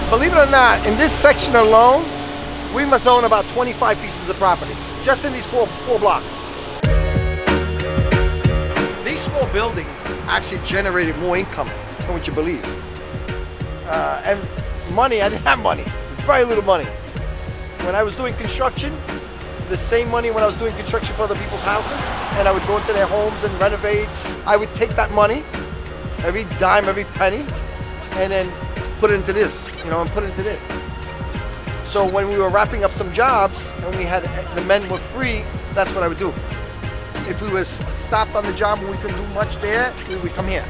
Believe it or not, in this section alone, we must own about 25 pieces of property, just in these four blocks. These small buildings actually generated more income than what you believe. And money, I didn't have money, very little money. When I was doing construction, the same money when I was doing construction for other people's houses, and I would go into their homes and renovate, I would take that money, every dime, every penny, and then put it into this, and put it into this. So when we were wrapping up some jobs and the men were free, that's what I would do. If we was stopped on the job and we couldn't do much there, we would come here.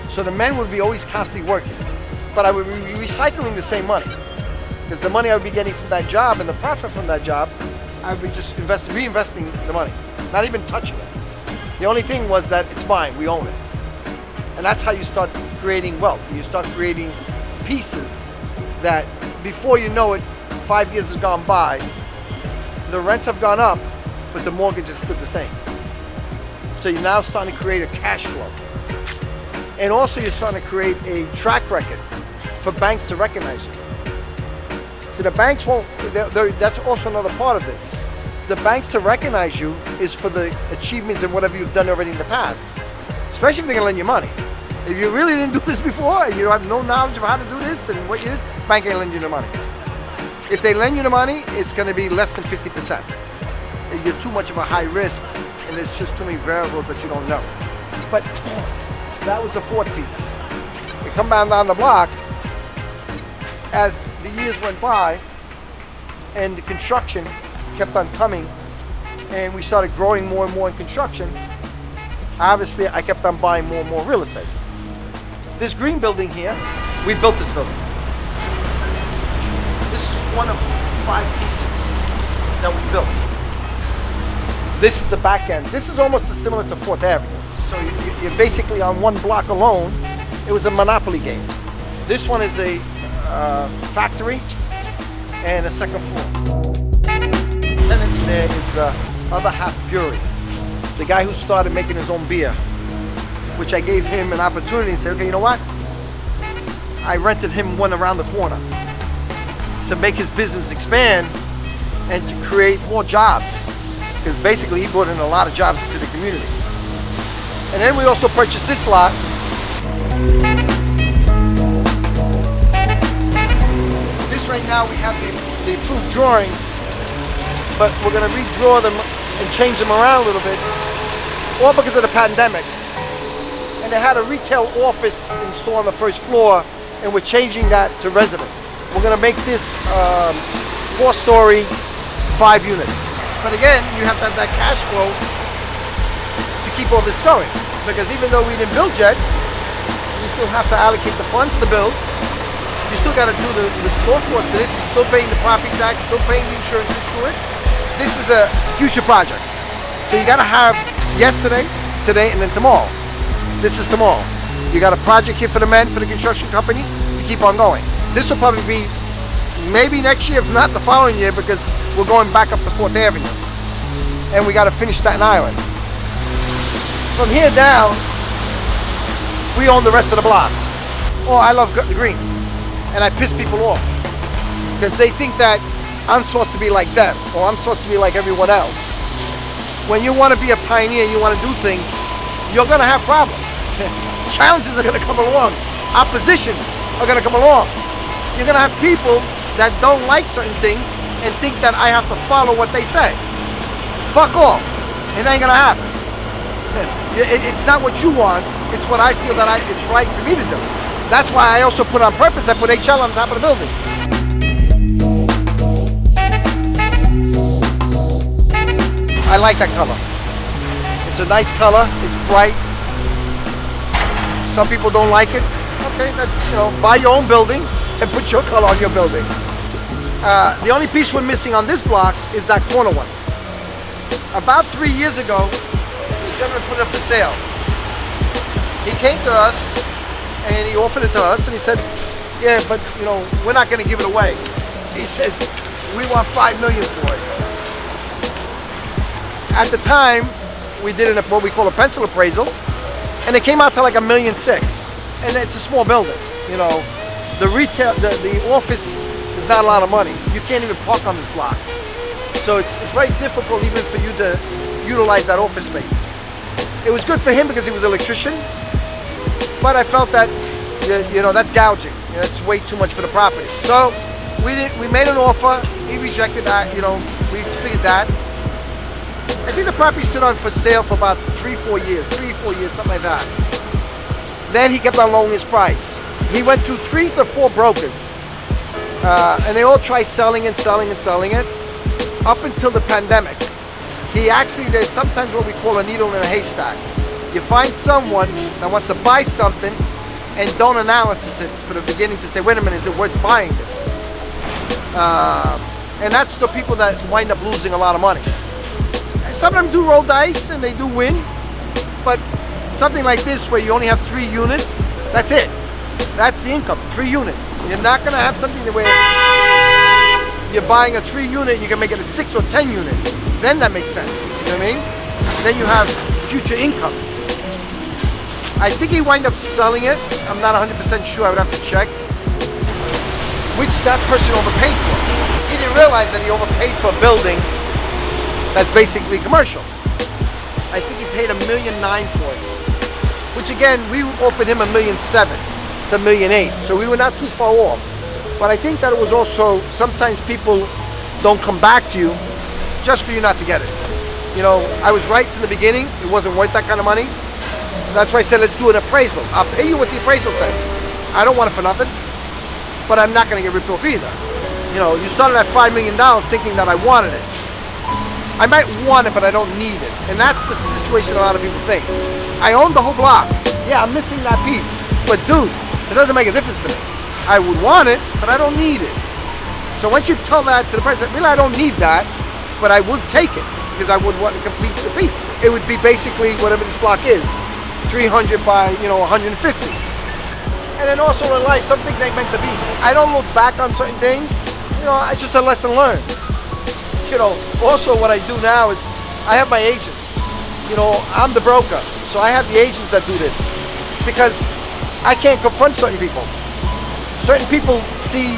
So the men would be always constantly working, but I would be recycling the same money, because the money I would be getting from that job and the profit from that job, I would be just reinvesting the money, not even touching it. The only thing was that it's mine, we own it. And that's how you start creating wealth. You start creating pieces that before you know it, 5 years has gone by, the rents have gone up, but the mortgage has stood the same. So you're now starting to create a cash flow. And also you're starting to create a track record for banks to recognize you. So the banks won't, that's also another part of this. The banks to recognize you is for the achievements and whatever you've done already in the past, especially if they're gonna lend you money. If you really didn't do this before and you have no knowledge of how to do this and what it is, bank ain't lend you the money. If they lend you the money, it's gonna be less than 50%. You're too much of a high risk and there's just too many variables that you don't know. But that was the fourth piece. We come down the block, as the years went by and the construction kept on coming and we started growing more and more in construction, obviously I kept on buying more and more real estate. This green building here, we built this building. This is one of 5 pieces that we built. This is the back end. This is almost similar to 4th Avenue. So you're basically on one block alone. It was a monopoly game. This one is a factory and a second floor. Tenant there is other half brewery. The guy who started making his own beer, which I gave him an opportunity and said, okay, you know what? I rented him one around the corner to make his business expand and to create more jobs, because basically he brought in a lot of jobs into the community. And then we also purchased this lot. Right now we have the approved drawings, but we're going to redraw them and change them around a little bit, all because of the pandemic. And they had a retail office installed on the first floor, and we're changing that to residence. We're going to make this 4-story, 5 units. But again, you have to have that cash flow to keep all this going, because even though we didn't build yet, you still have to allocate the funds to build. You still got to do the soft cost to this. You're still paying the property tax, still paying the insurances to it. This is a future project. So you got to have yesterday, today, and then tomorrow. This is tomorrow. You got a project here for the men, for the construction company, to keep on going. This will probably be maybe next year, if not the following year, because we're going back up to 4th Avenue. And we got to finish Staten Island. From here down, we own the rest of the block. Oh, I love the green. And I piss people off because they think that I'm supposed to be like them or I'm supposed to be like everyone else. When you want to be a pioneer, you want to do things, you're going to have problems. Challenges are going to come along. Oppositions are going to come along. You're going to have people that don't like certain things and think that I have to follow what they say. Fuck off. It ain't going to happen. It's not what you want. It's what I feel that it's right for me to do. That's why I also put on purpose, I put HL on top of the building. I like that color. It's a nice color, it's bright. Some people don't like it. Okay, that's, buy your own building and put your color on your building. The only piece we're missing on this block is that corner one. About 3 years ago, the gentleman put it up for sale. He came to us and he offered it to us and he said, yeah, but we're not going to give it away. He says, we want $5 million for it. At the time, we did what we call a pencil appraisal, and it came out to like $1.6 million. And it's a small building, The retail, the office is not a lot of money. You can't even park on this block. So it's very difficult even for you to utilize that office space. It was good for him because he was an electrician, but I felt that, you know, that's gouging. You know, that's way too much for the property. So we made an offer. He rejected that. You know, we figured that. I think the property stood on for sale for about 3-4 years, something like that. Then he kept on lowering his price. He went to 3 to 4 brokers, and they all tried selling it, up until the pandemic. There's sometimes what we call a needle in a haystack. You find someone that wants to buy something and don't analysis it for the beginning to say, wait a minute, is it worth buying this? And that's the people that wind up losing a lot of money. And some of them do roll dice and they do win, but something like this where you only have 3 units, that's it. That's the income, 3 units. You're not gonna have something where you're buying a 3 unit and you can make it a 6 or 10 unit. Then that makes sense, you know what I mean? Then you have future income. I think he wind up selling it. I'm not 100% sure, I would have to check. Which that person overpaid for. He didn't realize that he overpaid for a building that's basically commercial. I think he paid $1.9 million for it. Which again, we offered him $1.7 million to $1.8 million. So we were not too far off. But I think that it was also, sometimes people don't come back to you just for you not to get it. You know, I was right from the beginning. It wasn't worth that kind of money. That's why I said, let's do an appraisal. I'll pay you what the appraisal says. I don't want it for nothing, but I'm not gonna get ripped off either. You know, you started at $5 million thinking that I wanted it. I might want it, but I don't need it. And that's the situation a lot of people think. I own the whole block. Yeah, I'm missing that piece. But dude, it doesn't make a difference to me. I would want it, but I don't need it. So once you tell that to the person, really I don't need that, but I would take it because I would want to complete the piece. It would be basically whatever this block is, 300 by 150. And then also in life, some things ain't meant to be. I don't look back on certain things. You know, it's just a lesson learned. You know, also what I do now is I have my agents. You know, I'm the broker, so I have the agents that do this because I can't confront certain people. Certain people see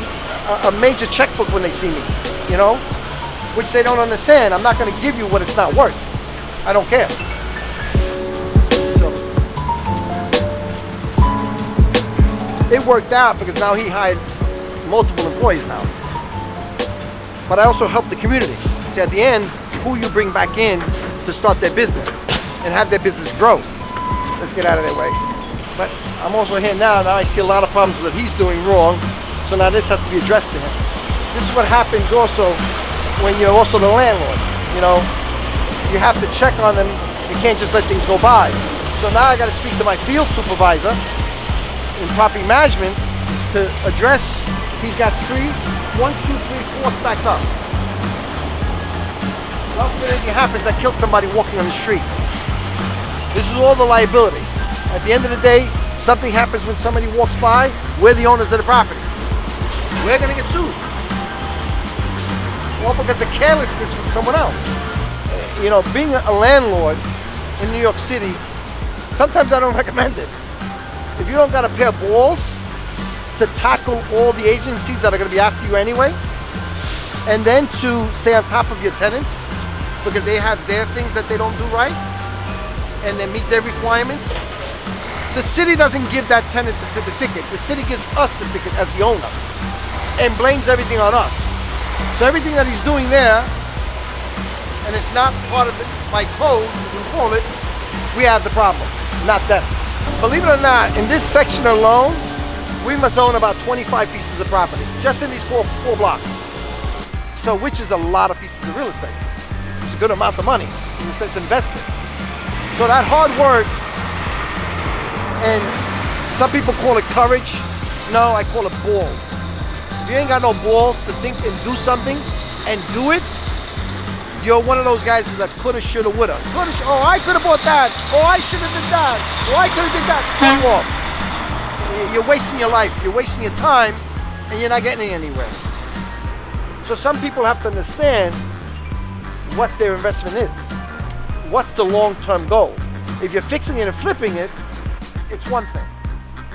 a major checkbook when they see me, you know, which they don't understand. I'm not going to give you what it's not worth. I don't care. So, it worked out because now he hired multiple employees now. But I also help the community. See, at the end, who you bring back in to start their business and have their business grow. Let's get out of their way. But I'm also here now I see a lot of problems with what he's doing wrong. So now this has to be addressed to him. This is what happens also when you're also the landlord. You know, you have to check on them. You can't just let things go by. So now I got to speak to my field supervisor in property management to address. He's got 1, 2, 3, 4 stacks up. Well, if anything happens, I kill somebody walking on the street. This is all the liability. At the end of the day, something happens when somebody walks by, we're the owners of the property. We're gonna get sued. Well, because of carelessness from someone else. You know, being a landlord in New York City, sometimes I don't recommend it. If you don't got a pair of balls to tackle all the agencies that are gonna be after you anyway, and then to stay on top of your tenants, because they have their things that they don't do right, and they meet their requirements, the city doesn't give that tenant the ticket. The city gives us the ticket as the owner and blames everything on us. So everything that he's doing there, and it's not part of my code, you can call it, we have the problem, not them. Believe it or not, in this section alone, we must own about 25 pieces of property, just in these four blocks. So which is a lot of pieces of real estate. It's a good amount of money, in the sense invested. So that hard work, and some people call it courage. No, I call it balls. If you ain't got no balls to think and do something and do it, you're one of those guys that coulda, shoulda, woulda. Oh, I could have bought that. Oh, I should have did that. Oh, I could have did that. Fuck off. You're wasting your life. You're wasting your time, and you're not getting anywhere. So some people have to understand what their investment is. What's the long-term goal? If you're fixing it and flipping it, it's one thing.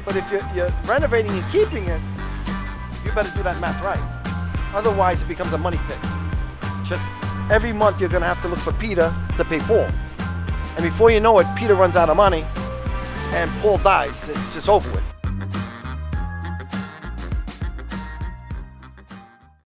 But if you're renovating and keeping it, better do that math right. Otherwise, it becomes a money pit. Just every month, you're gonna have to look for Peter to pay Paul. And before you know it, Peter runs out of money and Paul dies. It's just over with.